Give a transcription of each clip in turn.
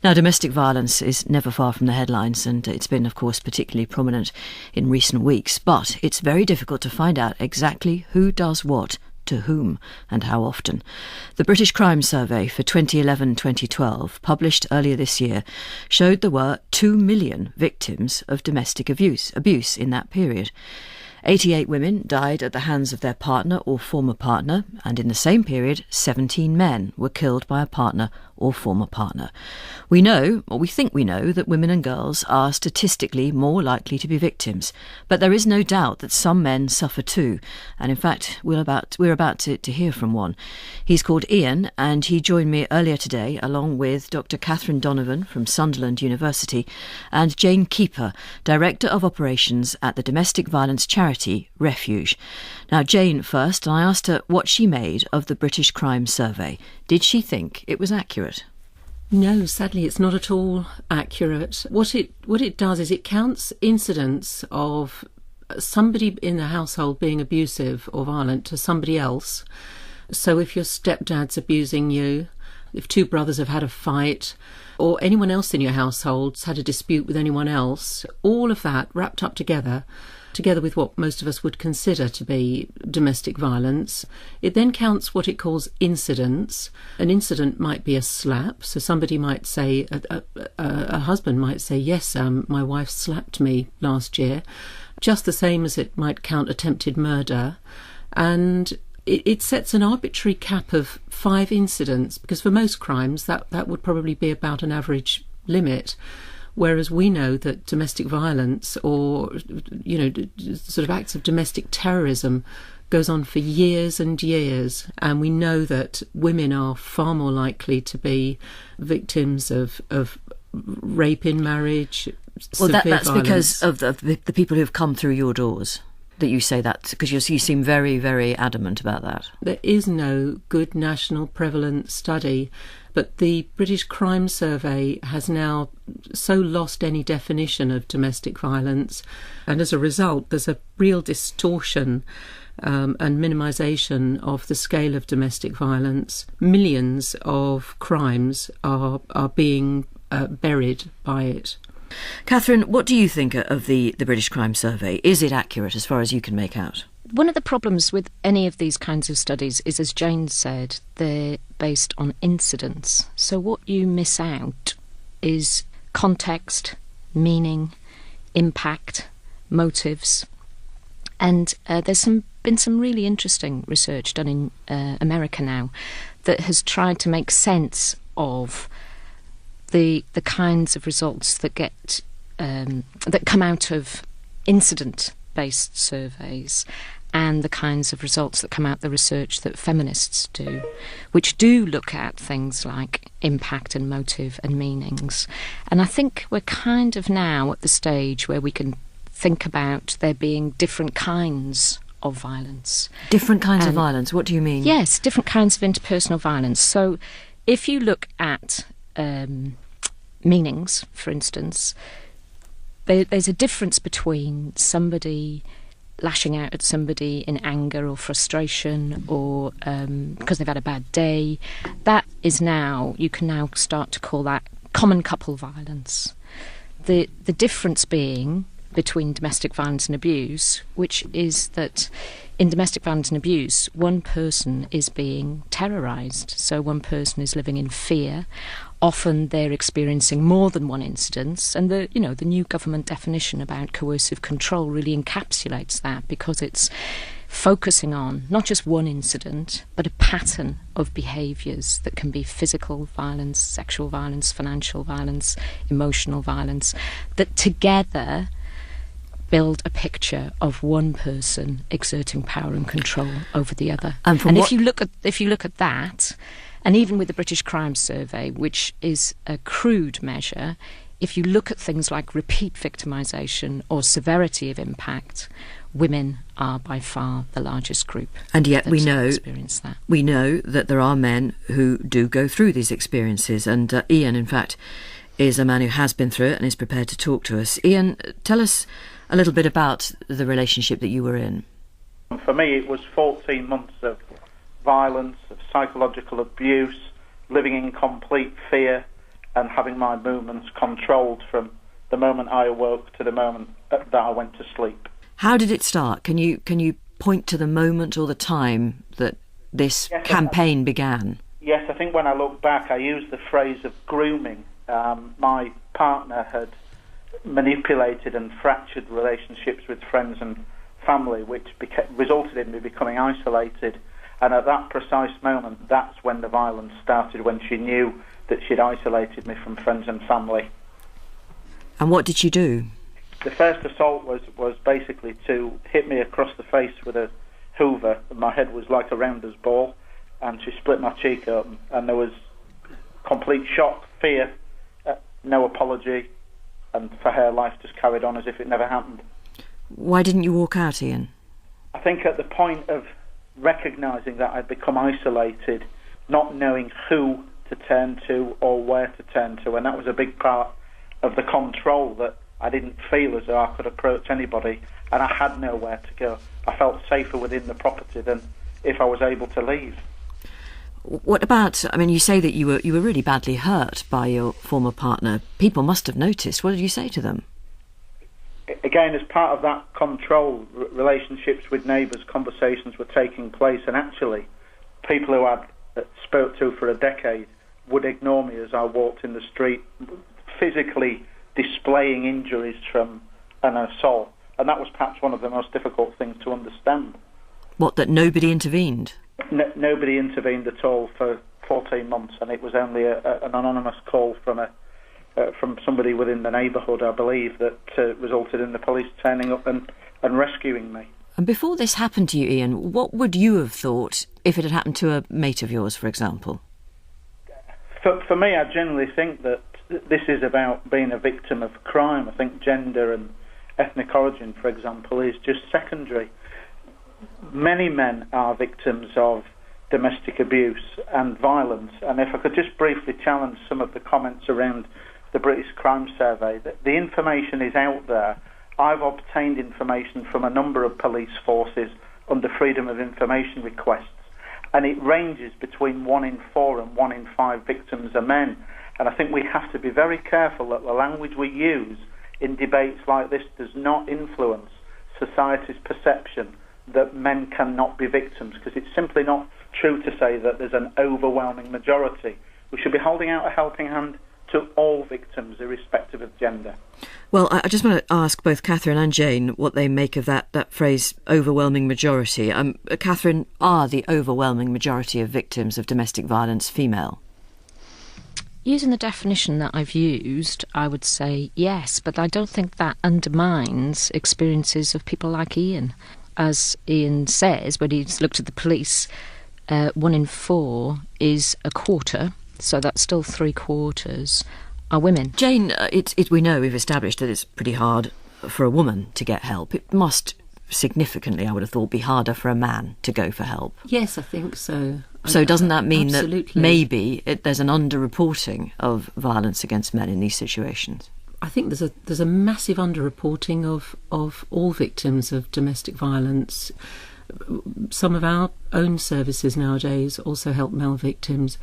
Now, domestic violence is never far from the headlines, and it's been, of course, particularly prominent in recent weeks. But it's very difficult to find out exactly who does what, to whom, and how often. The British Crime Survey for 2011-2012, published earlier this year, showed there were 2 million victims of domestic abuse in that period. 88 women died at the hands of their partner or former partner, and in the same period, 17 men were killed by a partner or former partner. We know, or we think we know, that women and girls are statistically more likely to be victims, but there is no doubt that some men suffer too, and in fact we're about to hear from one. He's called Ian, and he joined me earlier today along with Dr Catherine Donovan from Sunderland University and Jane Garvey, Director of Operations at the domestic violence charity Refuge. Now, Jane first, and I asked her what she made of the British Crime Survey. Did she think it was accurate? No, sadly it's not at all accurate. What it does is it counts incidents of somebody in the household being abusive or violent to somebody else. So if your stepdad's abusing you, if 2 brothers have had a fight, or anyone else in your household's had a dispute with anyone else, all of that wrapped up together with what most of us would consider to be domestic violence. It then counts what it calls incidents. An incident might be a slap, so somebody might say, a husband might say, yes, my wife slapped me last year, just the same as it might count attempted murder. And it sets an arbitrary cap of 5 incidents, because for most crimes that would probably be about an average limit. Whereas we know that domestic violence or, sort of acts of domestic terrorism goes on for years and years. And we know that women are far more likely to be victims of rape in marriage, well, that's violence. Because of the people who've come through your doors that you say that, because you seem very, very adamant about that. There is no good national prevalence study, but the British Crime Survey has now so lost any definition of domestic violence, and as a result there's a real distortion and minimisation of the scale of domestic violence. Millions of crimes are being buried by it. Catherine, what do you think of the British Crime Survey? Is it accurate as far as you can make out? One of the problems with any of these kinds of studies is, as Jane said, they're based on incidents. So what you miss out is context, meaning, impact, motives. And there's been some really interesting research done in America now that has tried to make sense of the kinds of results that get that come out of incident-based surveys, and the kinds of results that come out the research that feminists do, which do look at things like impact and motive and meanings. And I think we're kind of now at the stage where we can think about there being different kinds of violence. Different kinds of violence? What do you mean? Yes, different kinds of interpersonal violence. So if you look at meanings, for instance, there's a difference between somebody lashing out at somebody in anger or frustration or because they've had a bad day. That is now, you can now start to call that common couple violence. The difference being between domestic violence and abuse, which is that in domestic violence and abuse, one person is being terrorised. So one person is living in fear. Often they're experiencing more than one incident, and the new government definition about coercive control really encapsulates that, because it's focusing on not just one incident, but a pattern of behaviours that can be physical violence, sexual violence, financial violence, emotional violence, that together build a picture of one person exerting power and control over the other. And if you look at that, and even with the British Crime Survey, which is a crude measure, if you look at things like repeat victimisation or severity of impact, women are by far the largest group. And yet we know that there are men who do go through these experiences, and Ian, in fact, is a man who has been through it and is prepared to talk to us. Ian, tell us a little bit about the relationship that you were in. For me, it was 14 months of violence, of psychological abuse, living in complete fear, and having my movements controlled from the moment I awoke to the moment that I went to sleep. How did it start? Can you point to the moment or the time that this campaign began? Yes, I think when I look back, I used the phrase of grooming. My partner had manipulated and fractured relationships with friends and family, which resulted in me becoming isolated. And at that precise moment, that's when the violence started, when she knew that she'd isolated me from friends and family. And what did she do? The first assault was basically to hit me across the face with a hoover. My head was like a rounder's ball, and she split my cheek open, and there was complete shock, fear, no apology, and for her, life just carried on as if it never happened. Why didn't you walk out, Ian? I think at the point of recognising that I'd become isolated, not knowing who to turn to or where to turn to, and that was a big part of the control, that I didn't feel as though I could approach anybody, and I had nowhere to go. I felt safer within the property than if I was able to leave. What about, I mean, you say that you were really badly hurt by your former partner. People must have noticed. What did you say to them? Again, as part of that control, relationships with neighbours, conversations were taking place, and actually people who I'd spoke to for a decade would ignore me as I walked in the street, physically displaying injuries from an assault. And that was perhaps one of the most difficult things to understand. What, that nobody intervened? Nobody intervened at all for 14 months, and it was only an anonymous call from somebody within the neighbourhood, I believe, that resulted in the police turning up and rescuing me. And before this happened to you, Ian, what would you have thought if it had happened to a mate of yours, for example? For me, I generally think that this is about being a victim of crime. I think gender and ethnic origin, for example, is just secondary. Many men are victims of domestic abuse and violence, and if I could just briefly challenge some of the comments around the British Crime Survey, that the information is out there. I've obtained information from a number of police forces under Freedom of Information requests, and it ranges between 1 in 4 and 1 in 5 victims are men. And I think we have to be very careful that the language we use in debates like this does not influence society's perception that men cannot be victims, because it's simply not true to say that there's an overwhelming majority. We should be holding out a helping hand to all victims, irrespective of gender. Well, I just want to ask both Catherine and Jane what they make of that phrase, overwhelming majority. Catherine, are the overwhelming majority of victims of domestic violence female? Using the definition that I've used, I would say yes, but I don't think that undermines experiences of people like Ian. As Ian says, when he's looked at the police, 1 in 4 is a quarter, so that's still 3/4 are women. Jane, we know, we've established that it's pretty hard for a woman to get help. It must significantly, I would have thought, be harder for a man to go for help. Yes, I think so. So doesn't that mean Absolutely. that maybe there's an underreporting of violence against men in these situations? I think there's a massive underreporting of all victims of domestic violence. Some of our own services nowadays also help male victims,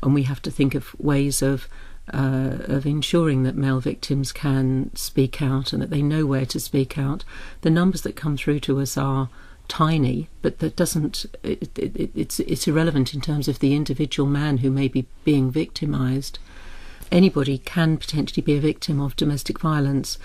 and we have to think of ways of ensuring that male victims can speak out and that they know where to speak out. The numbers that come through to us are tiny, but that doesn't. It's irrelevant in terms of the individual man who may be being victimised. Anybody can potentially be a victim of domestic violence.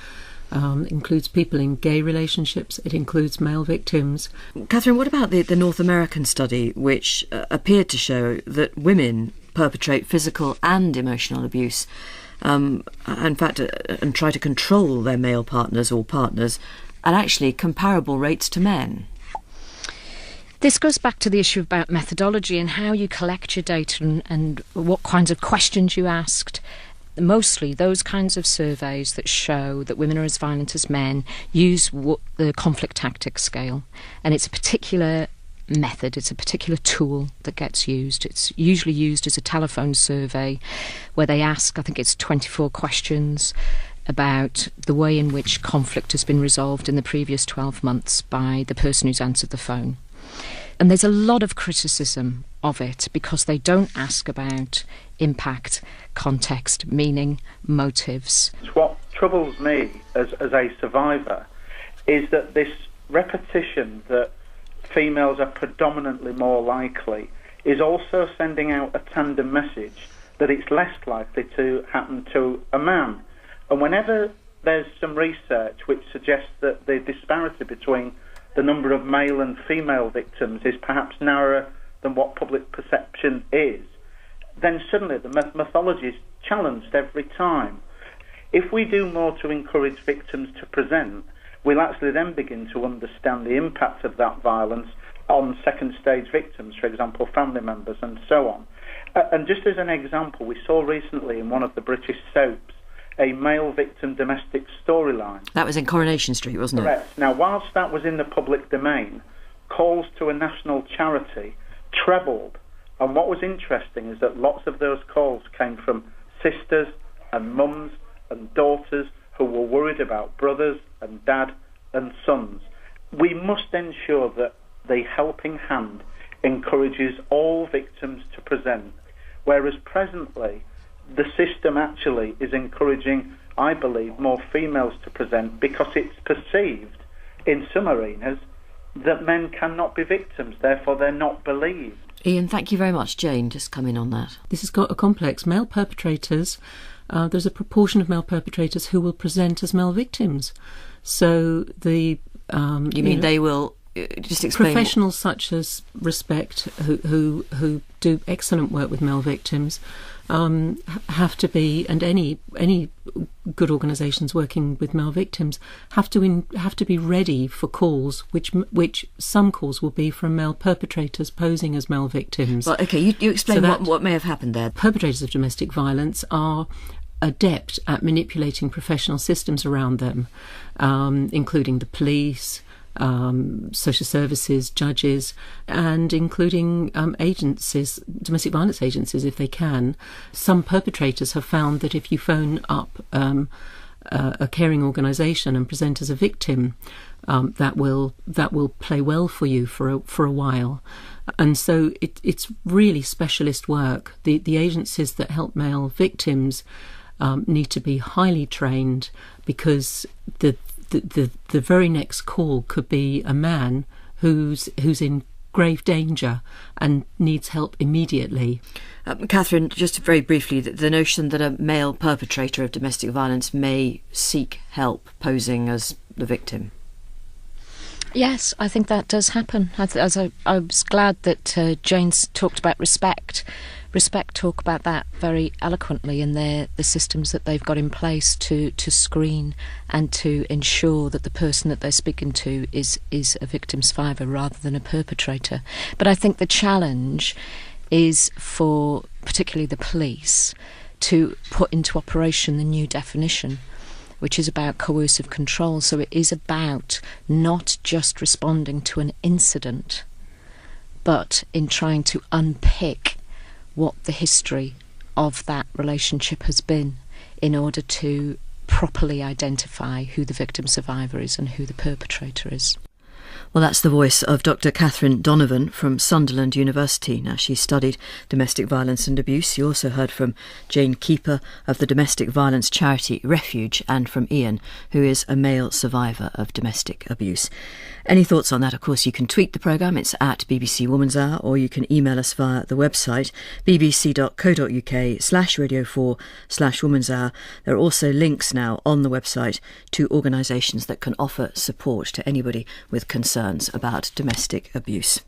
It includes people in gay relationships. It includes male victims. Catherine, what about the North American study, which appeared to show that women perpetrate physical and emotional abuse, in fact, and try to control their male partners or partners at actually comparable rates to men? This goes back to the issue about methodology and how you collect your data and what kinds of questions you asked. Mostly those kinds of surveys that show that women are as violent as men use the conflict tactics scale, and it's a particular method, it's a particular tool that gets used. It's usually used as a telephone survey where they ask, I think it's 24 questions about the way in which conflict has been resolved in the previous 12 months by the person who's answered the phone. And there's a lot of criticism of it because they don't ask about impact, context, meaning, motives. What troubles me as a survivor is that this repetition that females are predominantly more likely is also sending out a tandem message that it's less likely to happen to a man. And whenever there's some research which suggests that the disparity between the number of male and female victims is perhaps narrower than what public perception is, then suddenly the methodology is challenged every time. If we do more to encourage victims to present, we'll actually then begin to understand the impact of that violence on second stage victims, for example, family members and so on. And just as an example, we saw recently in one of the British soaps a male victim domestic storyline. That was in Coronation Street, wasn't it? Correct. Now, whilst that was in the public domain, calls to a national charity trebled. And what was interesting is that lots of those calls came from sisters and mums and daughters who were worried about brothers and dad and sons. We must ensure that the helping hand encourages all victims to present, whereas presently the system actually is encouraging, I believe, more females to present because it's perceived in some arenas that men cannot be victims, therefore they're not believed. Ian, thank you very much. Jane, just come in on that. This has got a complex. Male perpetrators, there's a proportion of male perpetrators who will present as male victims. So the... you mean they will... Just explain. Professionals such as Respect, who do excellent work with male victims, have to be, and any good organisations working with male victims have to be ready for calls, which some calls will be from male perpetrators posing as male victims. Well, okay, you explain what may have happened there. Perpetrators of domestic violence are adept at manipulating professional systems around them, including the police, social services, judges, and including agencies, domestic violence agencies, if they can. Some perpetrators have found that if you phone up a caring organisation and present as a victim, that will play well for you for a while. And so it's really specialist work. The agencies that help male victims need to be highly trained, because the very next call could be a man who's in grave danger and needs help immediately. Catherine, just very briefly, the notion that a male perpetrator of domestic violence may seek help posing as the victim. Yes, I think that does happen. I was glad that Jane's talked about Respect. Respect talk about that very eloquently in the systems that they've got in place to screen and to ensure that the person that they're speaking to is a victim survivor rather than a perpetrator. But I think the challenge is for particularly the police to put into operation the new definition, which is about coercive control. So it is about not just responding to an incident, but in trying to unpick what the history of that relationship has been in order to properly identify who the victim survivor is and who the perpetrator is. Well, that's the voice of Dr Catherine Donovan from Sunderland University. Now, she studied domestic violence and abuse. You also heard from Jane Keeper of the domestic violence charity Refuge, and from Ian, who is a male survivor of domestic abuse. Any thoughts on that? Of course, you can tweet the programme. It's at BBC Woman's Hour, or you can email us via the website bbc.co.uk/radio4/Woman's Hour. There are also links now on the website to organisations that can offer support to anybody with concerns about domestic abuse.